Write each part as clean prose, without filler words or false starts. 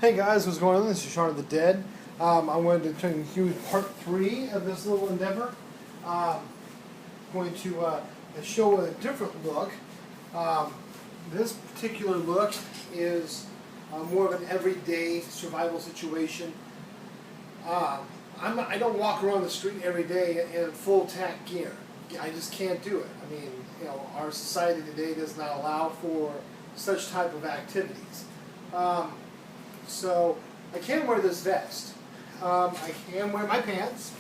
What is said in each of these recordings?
Hey guys, what's going on? This is Shaun of the Dead. I wanted to do part 3 of this little endeavor. Going to show a different look. This particular look is more of an everyday survival situation. I don't walk around the street every day in full tack gear. I just can't do it. I mean, our society today does not allow for such type of activities. So I can wear this vest. I can wear my pants,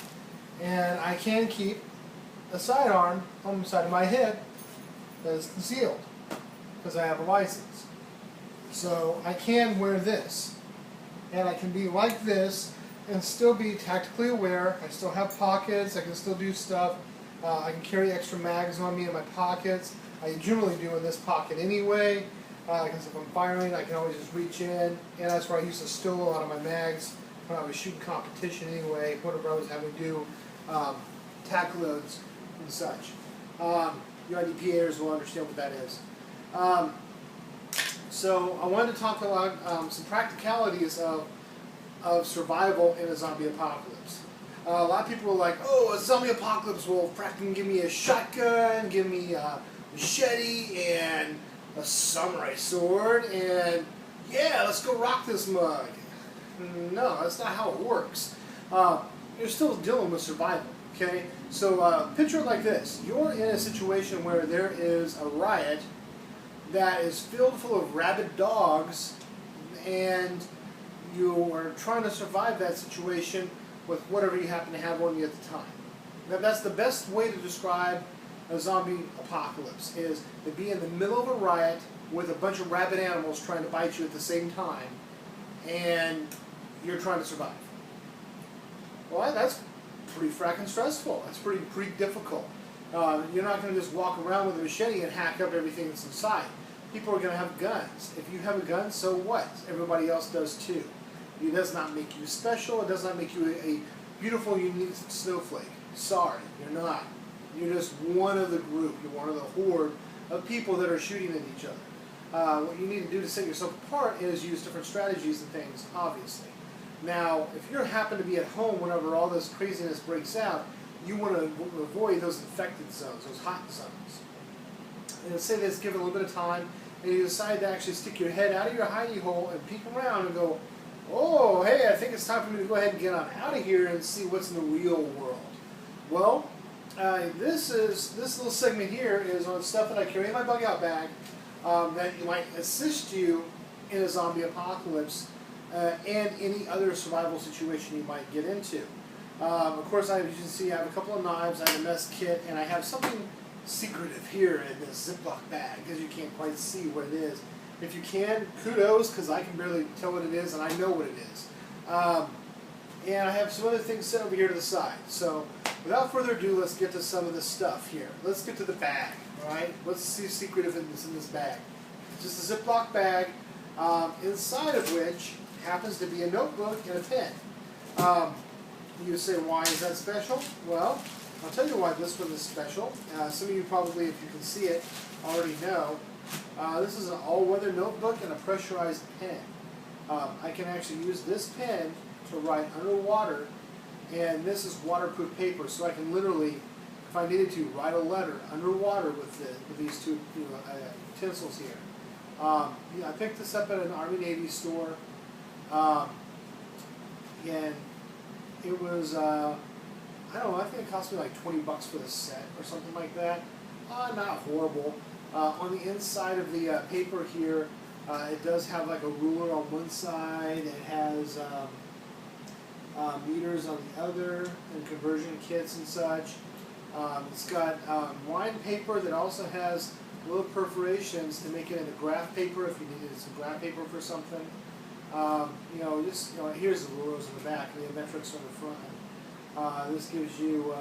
and I can keep a sidearm on the side of my head that is concealed because I have a license. So I can wear this, and I can be like this and still be tactically aware. I still have pockets. I can still do stuff. I can carry extra mags on me in my pockets. I generally do in this pocket anyway. Because if I'm firing, I can always just reach in, and that's where I used to stow a lot of my mags when I was shooting competition anyway, whenever I was having to do tack loads and such. You IDPAers will understand what that is. So I wanted to talk about some practicalities of survival in a zombie apocalypse. A lot of people are like, oh, a zombie apocalypse will fracking give me a shotgun, give me a machete, and a samurai sword, and yeah, let's go rock this mug. No, that's not how it works. You're still dealing with survival, okay? So picture it like this. You're in a situation where there is a riot that is filled full of rabid dogs, and you are trying to survive that situation with whatever you happen to have on you at the time. Now, that's the best way to describe a zombie apocalypse, is to be in the middle of a riot with a bunch of rabid animals trying to bite you at the same time, and you're trying to survive. Well, that's pretty fracking stressful. That's pretty difficult. You're not going to just walk around with a machete and hack up everything that's inside. People are going to have guns. If you have a gun, so what? Everybody else does too. It does not make you special. It does not make you a beautiful, unique snowflake. Sorry, you're not. You're just one of the group. You're one of the horde of people that are shooting at each other. What you need to do to set yourself apart is use different strategies and things, obviously. Now, if you happen to be at home whenever all this craziness breaks out, you want to avoid those infected zones, those hot zones. And say this, give it a little bit of time, and you decide to actually stick your head out of your hidey hole and peek around and go, oh, hey, I think it's time for me to go ahead and get on out of here and see what's in the real world. Well, this little segment here is on stuff that I carry in my bug out bag that might assist you in a zombie apocalypse and any other survival situation you might get into. Of course, as you can see, I have a couple of knives, I have a mess kit, and I have something secretive here in this Ziploc bag because you can't quite see what it is. If you can, kudos, because I can barely tell what it is, and I know what it is. And I have some other things set over here to the side. So without further ado, let's get to some of this stuff here. Let's get to the bag, all right? Let's see secretive in this bag. It's just a Ziploc bag, inside of which happens to be a notebook and a pen. You say, why is that special? Well, I'll tell you why this one is special. Some of you probably, if you can see it, already know. This is an all-weather notebook and a pressurized pen. I can actually use this pen to write underwater, and this is waterproof paper, so I can literally, if I needed to, write a letter underwater with these two utensils here. I picked this up at an Army Navy store, and it was, I don't know, I think it cost me like 20 bucks for the set or something like that. Not horrible. On the inside of the paper here, it does have like a ruler on one side. It has meters on the other and conversion kits and such. It's got lined paper that also has little perforations to make it into graph paper if you needed some graph paper for something. Here's the rulers in the back and the metrics on the front. This gives you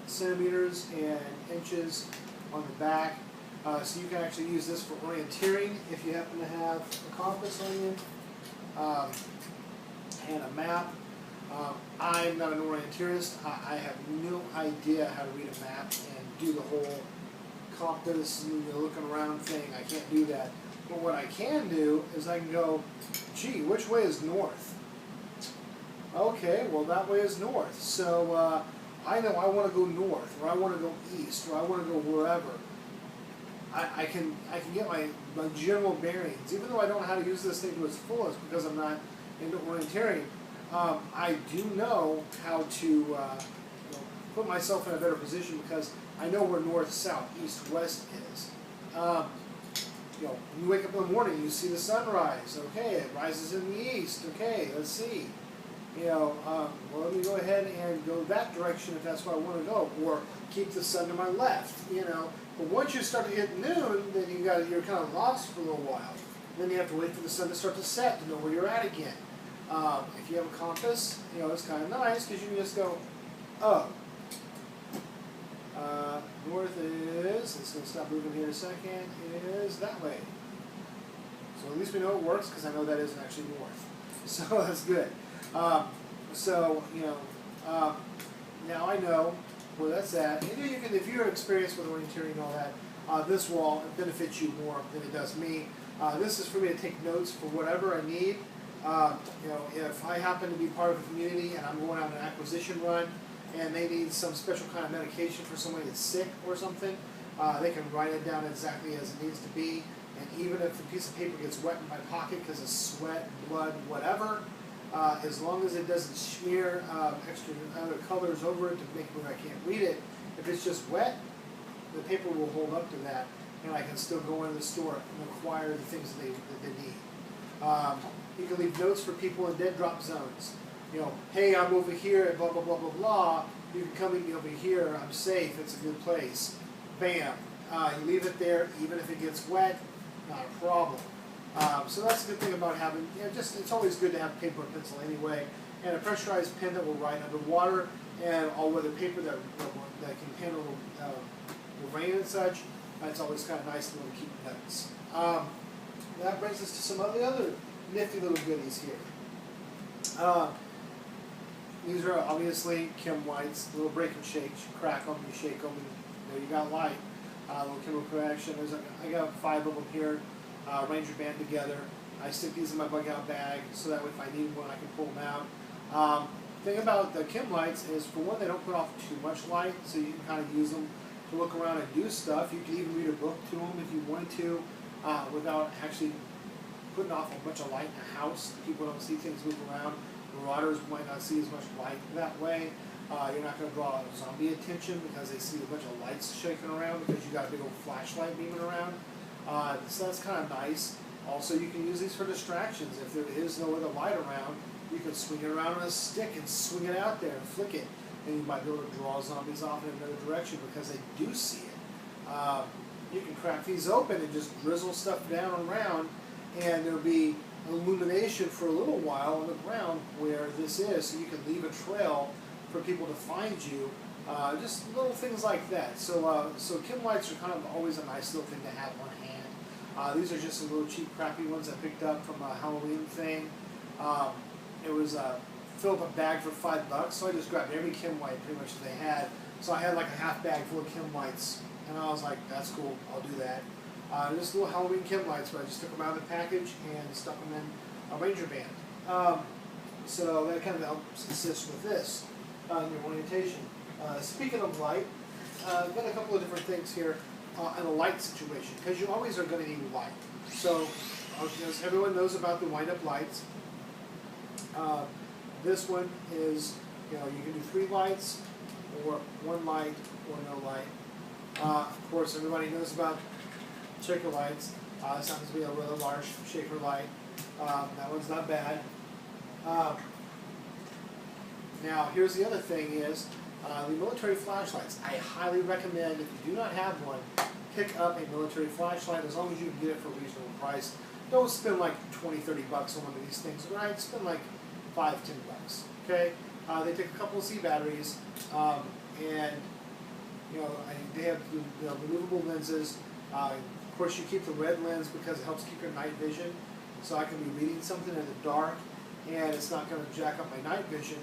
centimeters and inches on the back. So you can actually use this for orienteering if you happen to have a compass on you, and a map. I'm not an orienteerist. I have no idea how to read a map and do the whole compass and looking around thing. I can't do that. But what I can do is I can go, gee, which way is north? Okay, well that way is north. So I know I want to go north, or I want to go east, or I want to go wherever. I can get my general bearings, even though I don't know how to use this thing to its fullest because I'm not into orienteering. I do know how to put myself in a better position because I know where north, south, east, west is. When you wake up in the morning, you see the sunrise. Okay, it rises in the east. Okay, let's see. Well, let me go ahead and go that direction if that's where I want to go, or keep the sun to my left. But once you start to hit noon, then you're kind of lost for a little while. Then you have to wait for the sun to start to set to know where you're at again. If you have a compass, it's kind of nice because you can just go, oh, north is, it's going to stop moving here a second, is that way. So at least we know it works because I know that isn't actually north. So that's good. Now I know where that's at. And if you're experienced with orienteering and all that, this will benefit you more than it does me. This is for me to take notes for whatever I need. If I happen to be part of a community and I'm going on an acquisition run and they need some special kind of medication for somebody that's sick or something, they can write it down exactly as it needs to be. And even if the piece of paper gets wet in my pocket because of sweat, blood, whatever, as long as it doesn't smear extra other colors over it to make it where I can't read it, if it's just wet, the paper will hold up to that, and I can still go into the store and acquire the things that they need. You can leave notes for people in dead drop zones. Hey, I'm over here at blah, blah, blah, blah, blah. You can come meet me over here. I'm safe. It's a good place. Bam. You leave it there, even if it gets wet, not a problem. So that's the good thing about having, it's always good to have paper and pencil anyway, and a pressurized pen that will write underwater, and all-weather paper that can handle the rain and such. That's always kind of nice to be able to keep notes. That brings us to some of the other nifty little goodies here. These are obviously chem whites, little break and shakes. You crack them, you shake them, and there you got light. Little chemical reaction. I got 5 of them here. Ranger band together. I stick these in my bug out bag so that way if I need one I can pull them out. Thing about the chem lights is, for one, they don't put off too much light, so you can kind of use them to look around and do stuff. You can even read a book to them if you want to, without actually putting off a bunch of light in the house. People don't see things move around. Marauders might not see as much light that way. You're not going to draw zombie attention because they see a bunch of lights shaking around because you got a big old flashlight beaming around. So that's kind of nice. Also, you can use these for distractions. If there is no other light around, you can swing it around on a stick and swing it out there and flick it. And you might be able to draw zombies off in another direction because they do see it. You can crack these open and just drizzle stuff down around, and there'll be illumination for a little while on the ground where this is, so you can leave a trail for people to find you. Just little things like that. So chem lights are kind of always a nice little thing to have on hand. These are just some little cheap, crappy ones I picked up from a Halloween thing. It was fill up a bag for $5, so I just grabbed every chem light pretty much that they had. So I had like a half bag full of chem lights, and I was like, that's cool, I'll do that. Just little Halloween chem lights, but I just took them out of the package and stuck them in a Ranger band. So that kind of helps assist with this in your orientation. Speaking of light, I've got a couple of different things here in a light situation, because you always are going to need light. So, as everyone knows about the wind-up lights, this one is, you can do 3 lights, or 1 light, or no light. Of course, everybody knows about shaker lights. This happens to be a rather large shaker light. That one's not bad. Now, here's the other thing is, the military flashlights. I highly recommend, if you do not have one, pick up a military flashlight as long as you can get it for a reasonable price. Don't spend like $20, $30 on one of these things, right? Spend like $5, $10. Okay? They take a couple of C batteries, and they have removable lenses. Of course, you keep the red lens because it helps keep your night vision. So I can be reading something in the dark, and it's not going to jack up my night vision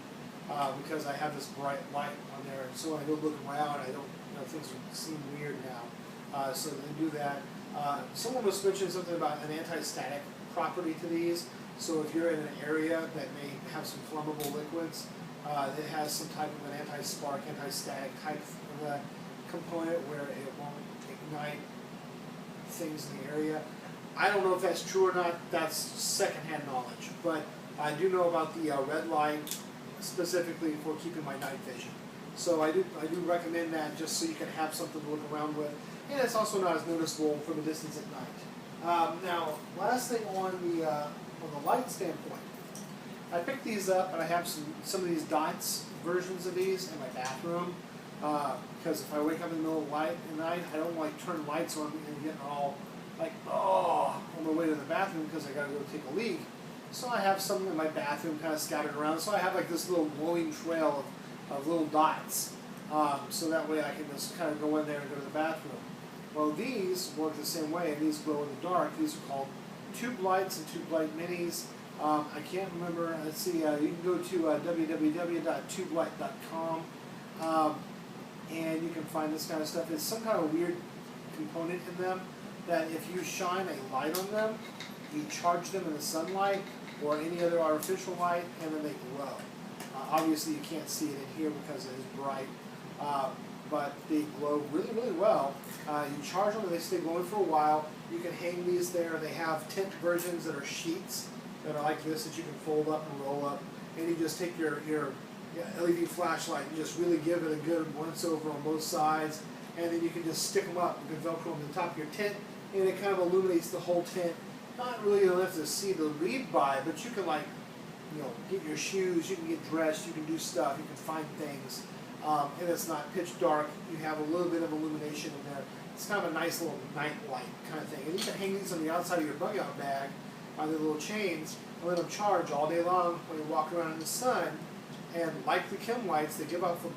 because I have this bright light on there. So when I go look around, I don't, things seem weird now. So they do that. Someone was mentioning something about an anti-static property to these. So if you're in an area that may have some flammable liquids, it has some type of an anti-spark, anti-static type of a component where it won't ignite things in the area. I don't know if that's true or not. That's secondhand knowledge, but I do know about the red light specifically for keeping my night vision. So I do recommend that just so you can have something to look around with, and it's also not as noticeable from a distance at night. Now, last thing on the light standpoint, I picked these up and I have some of these dots versions of these in my bathroom because if I wake up in the middle of the night, I don't like turn lights on and get all like on my way to the bathroom because I got to go take a leak. So I have some in my bathroom kind of scattered around. So I have like this little glowing trail of little dots. So that way I can just kind of go in there and go to the bathroom. Well, these work the same way, and these glow in the dark. These are called tube lights and tube light minis. I can't remember. Let's see. You can go to www.tubelight.com, and you can find this kind of stuff. It's some kind of weird component in them that if you shine a light on them, you charge them in the sunlight or any other artificial light, and then they glow. Obviously, you can't see it in here because it is bright, but they glow really, really well. You charge them and they stay glowing for a while. You can hang these there. They have tint versions that are sheets that are like this that you can fold up and roll up. And you just take your LED flashlight and just really give it a good once over on both sides. And then you can just stick them up. You can Velcro them to the top of your tent, and it kind of illuminates the whole tent. Not really enough to see the read by, but you can get your shoes, you can get dressed, you can do stuff, you can find things. And it's not pitch dark. You have a little bit of illumination in there. It's kind of a nice little night light kind of thing. And you can hang these on the outside of your bug out bag on the little chains and let them charge all day long when you walk around in the sun. And like the chem lights, they give off a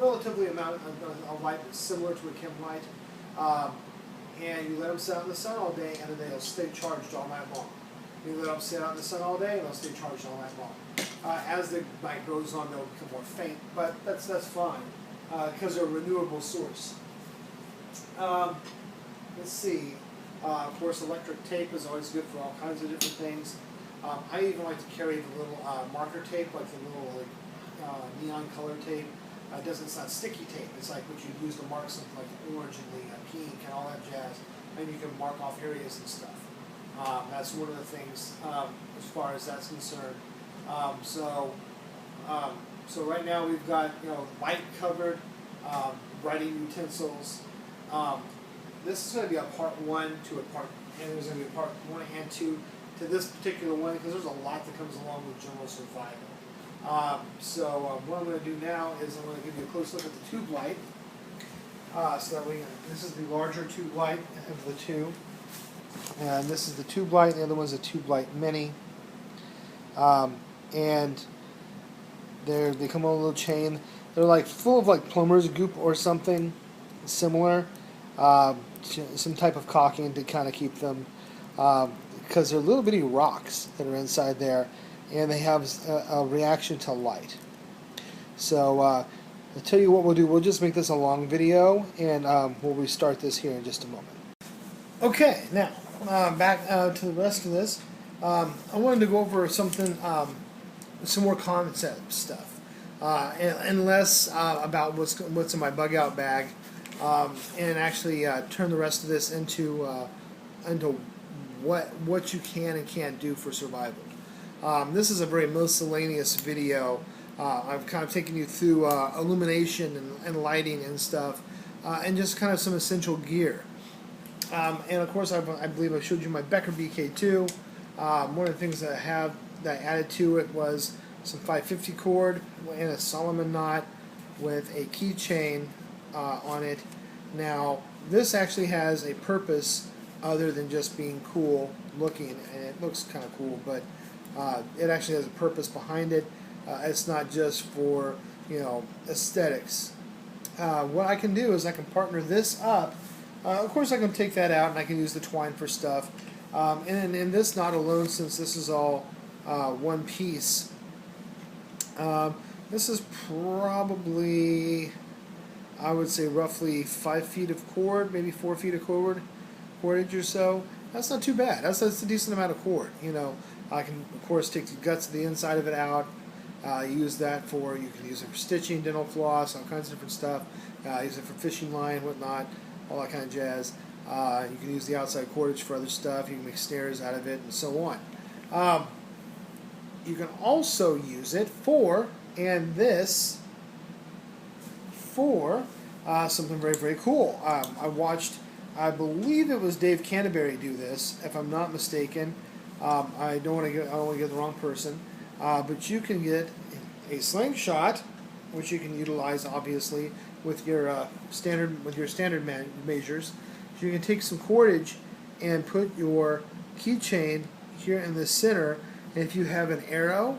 relatively amount of light similar to a chem light. And you let them sit out in the sun all day, and then they'll stay charged all night long. You let them sit out in the sun all day, and they'll stay charged all night long. As the night goes on, they'll become more faint, but that's fine because they're a renewable source. Let's see. Of course, electric tape is always good for all kinds of different things. I even like to carry the little marker tape, like the little neon color tape. It's not sticky tape. It's like what you use to mark something like orange and the pink and all that jazz. And you can mark off areas and stuff. That's one of the things as far as that's concerned. So right now we've got light covered writing utensils. This is going to be a part 1 to a part, and there's going to be a part 1 and 2 to this particular one because there's a lot that comes along with general survival. What I'm going to do now is I'm going to give you a close look at the tube light. So that this is the larger tube light of the two. And this is the tube light, the other one's a tube light mini. And they come on a little chain. They're like full of like plumber's goop or something similar. Some type of caulking to kind of keep them, because they're little bitty rocks that are inside there, and they have a reaction to light. So I'll tell you what we'll do. We'll just make this a long video, and we'll restart this here in just a moment. Okay, now back to the rest of this. I wanted to go over something, some more concept stuff, and less about what's in my bug out bag, and actually turn the rest of this into what you can and can't do for survival. This is a very miscellaneous video. I've kind of taken you through illumination and lighting and stuff, and just kind of some essential gear. And of course, I believe I showed you my Becker BK2. One of the things that I added to it was some 550 cord and a Solomon knot with a keychain on it. Now, this actually has a purpose other than just being cool looking, and it looks kind of cool, but it actually has a purpose behind it. It's not just for aesthetics. What I can do is I can partner this up. Of course, I can take that out and I can use the twine for stuff. And in this knot alone, since this is all one piece, this is probably, I would say, roughly 5 feet of cord, maybe 4 feet of cord cordage or so. That's not too bad. That's a decent amount of cord. I can, of course, take the guts of the inside of it out. Use that for, you can use it for stitching, dental floss, all kinds of different stuff. Use it for fishing line, whatnot, all that kind of jazz. You can use the outside cordage for other stuff. You can make snares out of it and so on. You can also use it for, and this, for something very, very cool. I watched, I believe it was Dave Canterbury do this, if I'm not mistaken. I don't want to get the wrong person. But you can get a slingshot, which you can utilize obviously with your standard measures. So you can take some cordage and put your keychain here in the center. And if you have an arrow,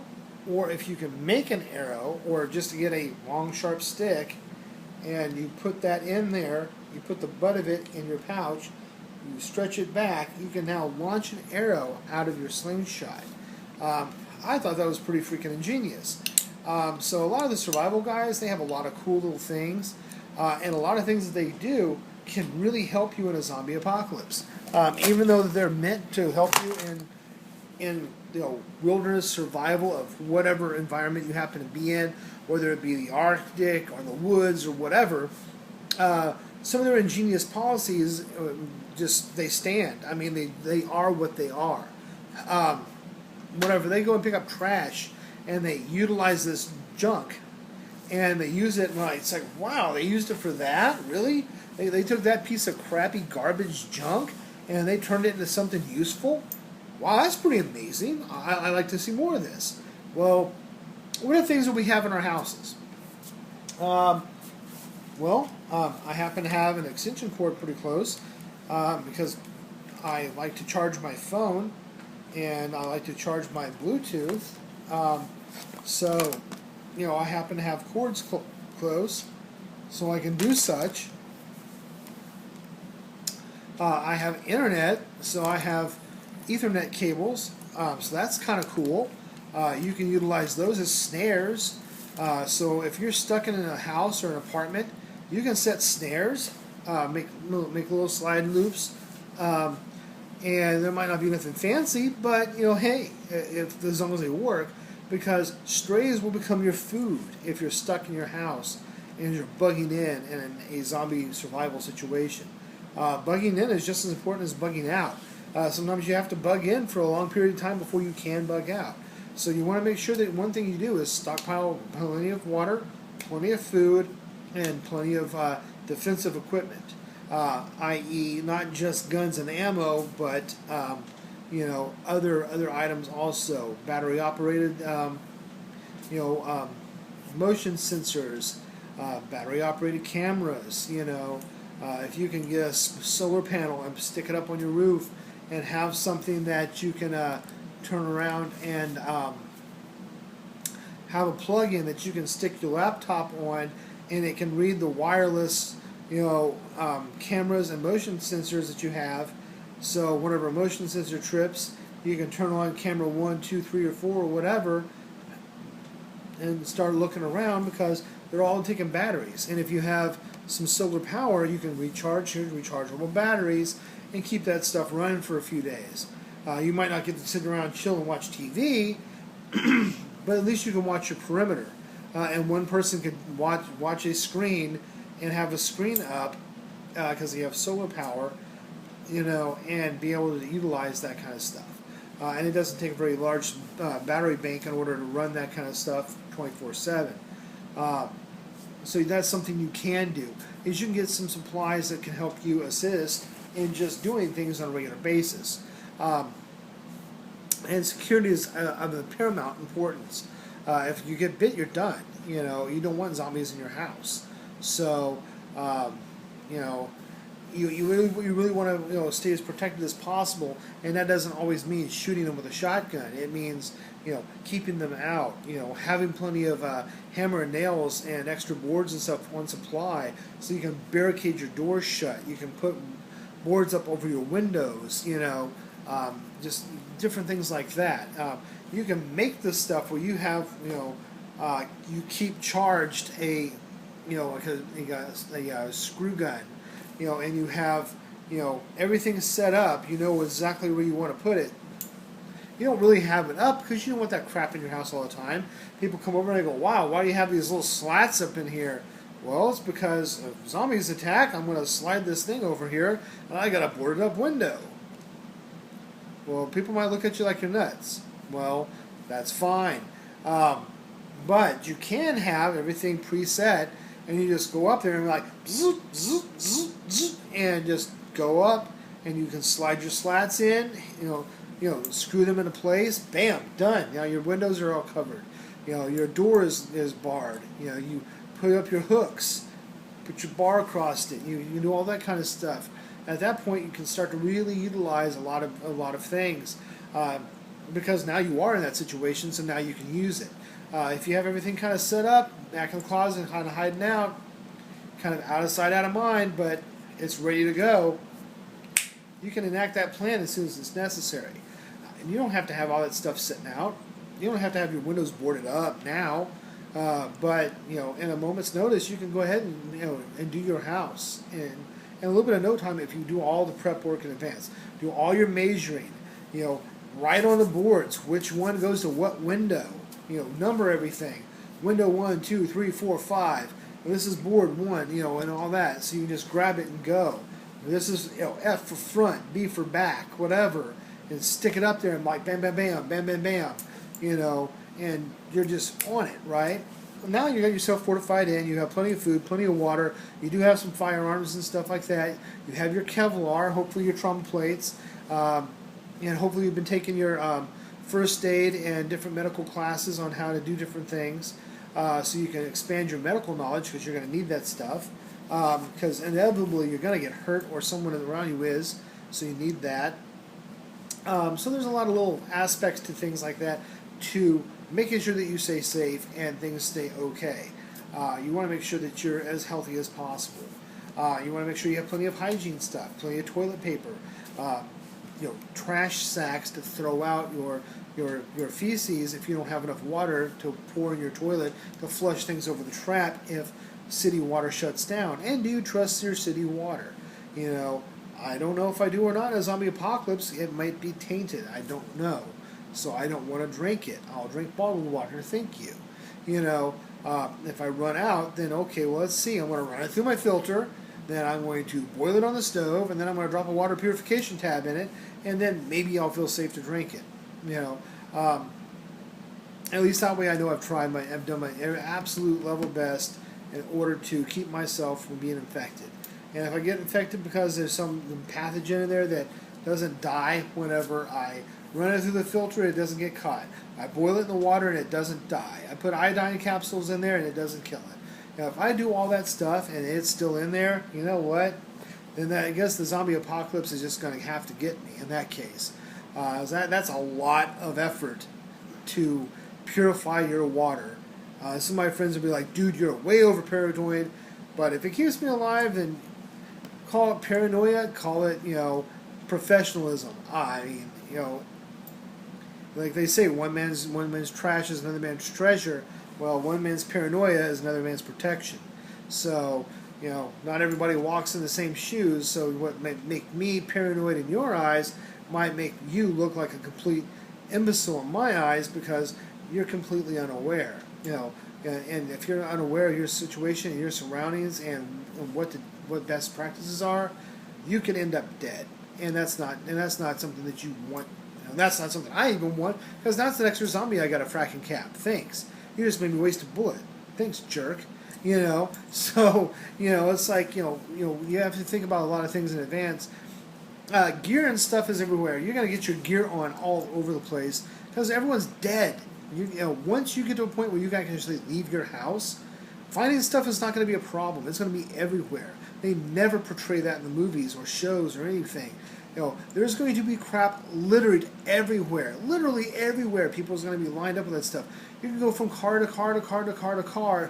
or if you can make an arrow, or just to get a long sharp stick, and you put that in there, you put the butt of it in your pouch, you stretch it back, you can now launch an arrow out of your slingshot. I thought that was pretty freaking ingenious. So a lot of the survival guys, they have a lot of cool little things, and a lot of things that they do can really help you in a zombie apocalypse. Even though they're meant to help you in wilderness survival of whatever environment you happen to be in, whether it be the Arctic or the woods or whatever, some of their ingenious policies they stand. I mean, they are what they are. Whatever, they go and pick up trash and they utilize this junk and they use it, and it's like, wow, they used it for that? Really? They took that piece of crappy garbage junk and they turned it into something useful? Wow, that's pretty amazing. I like to see more of this. Well, what are the things that we have in our houses? I happen to have an extension cord pretty close because I like to charge my phone and I like to charge my Bluetooth. I happen to have cords close so I can do such. I have internet, so I have Ethernet cables, so that's kind of cool. You can utilize those as snares. So if you're stuck in a house or an apartment, you can set snares, make little slide loops, and there might not be nothing fancy, but hey, as long as they work, because strays will become your food if you're stuck in your house and you're bugging in a zombie survival situation. Bugging in is just as important as bugging out. Sometimes you have to bug in for a long period of time before you can bug out. So you want to make sure that one thing you do is stockpile plenty of water, plenty of food, and plenty of defensive equipment, i.e. not just guns and ammo, but other items also. Battery operated, motion sensors, battery operated cameras. If you can get a solar panel and stick it up on your roof and have something that you can turn around and have a plug-in that you can stick your laptop on, and it can read the wireless cameras and motion sensors that you have. So whenever a motion sensor trips, you can turn on camera 1, 2, 3, or 4 or whatever and start looking around, because they're all taking batteries. And if you have some solar power, you can recharge your rechargeable batteries and keep that stuff running for a few days. You might not get to sit around, chill, and watch TV, but at least you can watch your perimeter. And one person could watch a screen and have a screen up because you have solar power, and be able to utilize that kind of stuff. And it doesn't take a very large battery bank in order to run that kind of stuff 24/7. So that's something you can do, is you can get some supplies that can help you assist in just doing things on a regular basis. And security is of the paramount importance. If you get bit, you're done. You don't want zombies in your house. So, you really want to stay as protected as possible, and that doesn't always mean shooting them with a shotgun. It means keeping them out. Having plenty of hammer and nails and extra boards and stuff on supply, so you can barricade your doors shut. You can put boards up over your windows. Just different things like that. You can make this stuff where you have you keep charged a screw gun. And you have everything's set up. You know exactly where you want to put it. You don't really have it up because you don't want that crap in your house all the time. People come over and they go, wow, why do you have these little slats up in here? Well, it's because if zombies attack, I'm going to slide this thing over here, and I got a boarded up window. Well, people might look at you like you're nuts. Well, that's fine. But you can have everything preset, and you just go up there and be like, zzz, zzz, zzz, zzz, and just go up, and you can slide your slats in, screw them into place, bam, done. Now your windows are all covered. Your door is barred. You put up your hooks, put your bar across it. You do all that kind of stuff. At that point, you can start to really utilize a lot of things because now you are in that situation, so now you can use it. If you have everything kind of set up, back in the closet, kind of hiding out, kind of out of sight, out of mind, but it's ready to go, you can enact that plan as soon as it's necessary. And you don't have to have all that stuff sitting out. You don't have to have your windows boarded up now. But in a moment's notice, you can go ahead and do your house. And a little bit of note time if you do all the prep work in advance. Do all your measuring. Write on the boards which one goes to what window. Number everything. Window 1, 2, 3, 4, 5. Well, this is board 1, and all that. So you can just grab it and go. This is F for front, B for back, whatever, and stick it up there and like bam, bam, bam, bam, bam, bam, and you're just on it, right? Now you got yourself fortified in. You have plenty of food, plenty of water. You do have some firearms and stuff like that. You have your Kevlar, hopefully your trauma plates, and hopefully you've been taking your first aid and different medical classes on how to do different things, so you can expand your medical knowledge because you're going to need that stuff. Because inevitably you're going to get hurt or someone around you is, so you need that. So there's a lot of little aspects to things like that to making sure that you stay safe and things stay okay. You want to make sure that you're as healthy as possible. You want to make sure you have plenty of hygiene stuff, plenty of toilet paper, trash sacks to throw out your feces if you don't have enough water to pour in your toilet to flush things over the trap if city water shuts down. And do you trust your city water? I don't know if I do or not. In a zombie apocalypse, it might be tainted. I don't know. So I don't want to drink it. I'll drink bottled water, thank you. If I run out, then okay, well, let's see. I'm going to run it through my filter, then I'm going to boil it on the stove, and then I'm going to drop a water purification tab in it, and then maybe I'll feel safe to drink it. At least that way I know I've done my absolute level best in order to keep myself from being infected. And if I get infected because there's some pathogen in there that doesn't die whenever I run it through the filter, it doesn't get caught. I boil it in the water and it doesn't die. I put iodine capsules in there and it doesn't kill it. Now, if I do all that stuff and it's still in there, you know what? Then I guess the zombie apocalypse is just going to have to get me in that case. That's a lot of effort to purify your water. Some of my friends will be like, dude, you're way over paranoid. But if it keeps me alive, then call it paranoia, call it, professionalism. I mean, like they say, one man's trash is another man's treasure. Well, one man's paranoia is another man's protection. So, not everybody walks in the same shoes. So what might make me paranoid in your eyes might make you look like a complete imbecile in my eyes because you're completely unaware. And if you're unaware of your situation and your surroundings and what best practices are, you can end up dead. And that's not something that you want. That's not something I even want because that's the next zombie I got a fracking cap. Thanks. You just made me waste a bullet. Thanks, jerk. So it's like you have to think about a lot of things in advance. Gear and stuff is everywhere. You're gonna get your gear on all over the place because everyone's dead. Once you get to a point where you can actually leave your house, finding stuff is not going to be a problem. It's going to be everywhere. They never portray that in the movies or shows or anything. There's going to be crap littered everywhere. Literally everywhere. People's going to be lined up with that stuff. You can go from car to car to car to car to car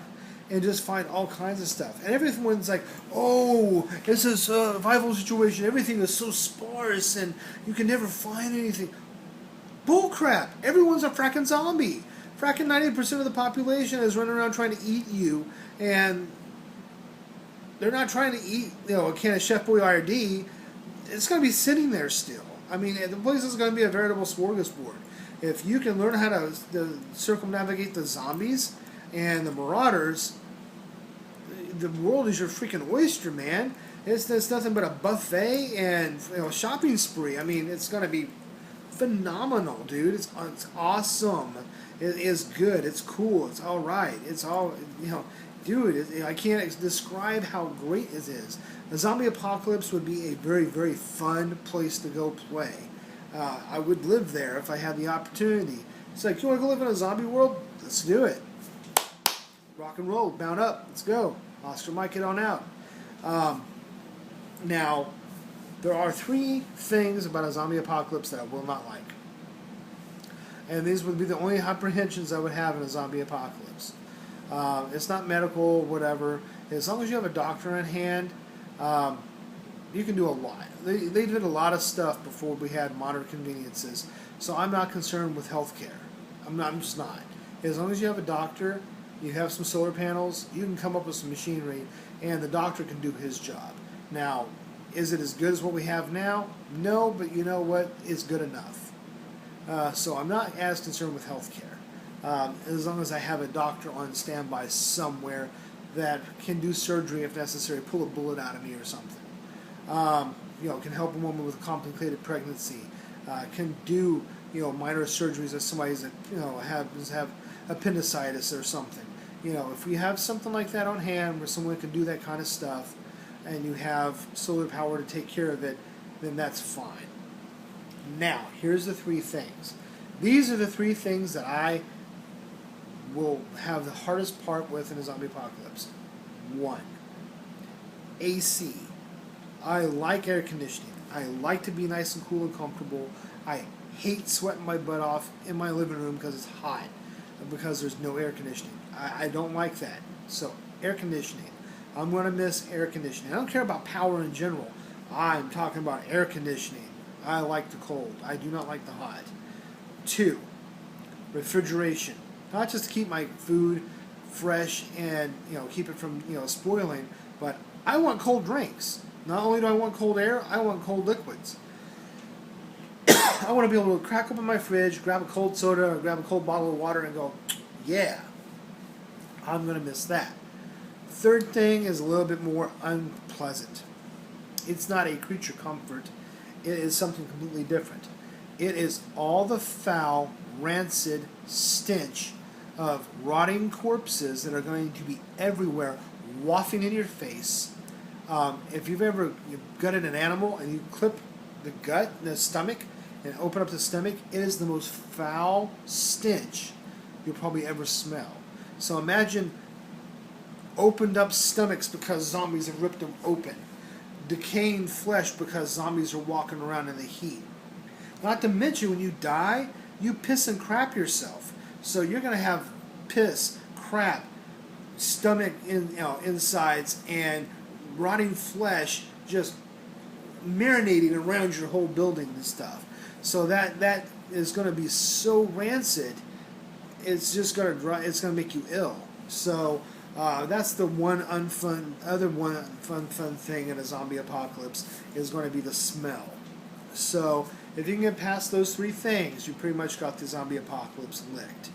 and just find all kinds of stuff. And everyone's like, oh, it's a survival situation. Everything is so sparse and you can never find anything. Bullcrap! Everyone's a fracking zombie. Fracking 90% of the population is running around trying to eat you, and they're not trying to eat, a can of Chef Boyardee. it's going to be sitting there still. I mean, the place is going to be a veritable smorgasbord. If you can learn how to circumnavigate the zombies and the marauders, the world is your freaking oyster, man. It's nothing but a buffet and shopping spree. I mean, it's going to be phenomenal, dude. It's awesome. It is good. It's cool. It's all right. It's all, dude, I can't describe how great it is. A zombie apocalypse would be a very, very fun place to go play. I would live there if I had the opportunity. It's like, you want to go live in a zombie world? Let's do it. Rock and roll. Bound up. Let's go. Oscar Mike it on out. Now, there are 3 things about a zombie apocalypse that I will not like. And these would be the only apprehensions I would have in a zombie apocalypse. It's not medical, whatever. As long as you have a doctor in hand, you can do a lot. They did a lot of stuff before we had modern conveniences. So I'm not concerned with healthcare. I'm just not. As long as you have a doctor, you have some solar panels, you can come up with some machinery, and the doctor can do his job. Now, is it as good as what we have now? No, but you know what? It's good enough. So I'm not as concerned with healthcare. As long as I have a doctor on standby somewhere that can do surgery if necessary, pull a bullet out of me or something. Can help a woman with a complicated pregnancy. Can do minor surgeries if somebody's have appendicitis or something. If we have something like that on hand where someone can do that kind of stuff, and you have solar power to take care of it, then that's fine. Now, here's the 3 things. These are the 3 things that I will have the hardest part with in a zombie apocalypse. 1, AC. I like air conditioning. I like to be nice and cool and comfortable. I hate sweating my butt off in my living room because it's hot, because there's no air conditioning. I don't like that. So, air conditioning. I'm going to miss air conditioning. I don't care about power in general. I'm talking about air conditioning. I like the cold. I do not like the hot. 2, refrigeration. Not just to keep my food fresh and keep it from spoiling, but I want cold drinks. Not only do I want cold air, I want cold liquids. I want to be able to crack open my fridge, grab a cold soda, or grab a cold bottle of water and go, yeah, I'm going to miss that. 3rd thing is a little bit more unpleasant. It's not a creature comfort. It is something completely different. It is all the foul, rancid stench of rotting corpses that are going to be everywhere, wafting in your face. If you've ever gutted an animal and you clip the gut, the stomach, and open up the stomach, it is the most foul stench you'll probably ever smell. So imagine opened up stomachs because zombies have ripped them open. Decaying flesh because zombies are walking around in the heat. Not to mention, when you die, you piss and crap yourself. So you're going to have piss, crap, stomach insides, and rotting flesh just marinating around your whole building and stuff. So that is going to be so rancid, it's just going to make you ill. So that's the one fun thing in a zombie apocalypse is going to be the smell. So if you can get past those 3 things, you pretty much got the zombie apocalypse licked.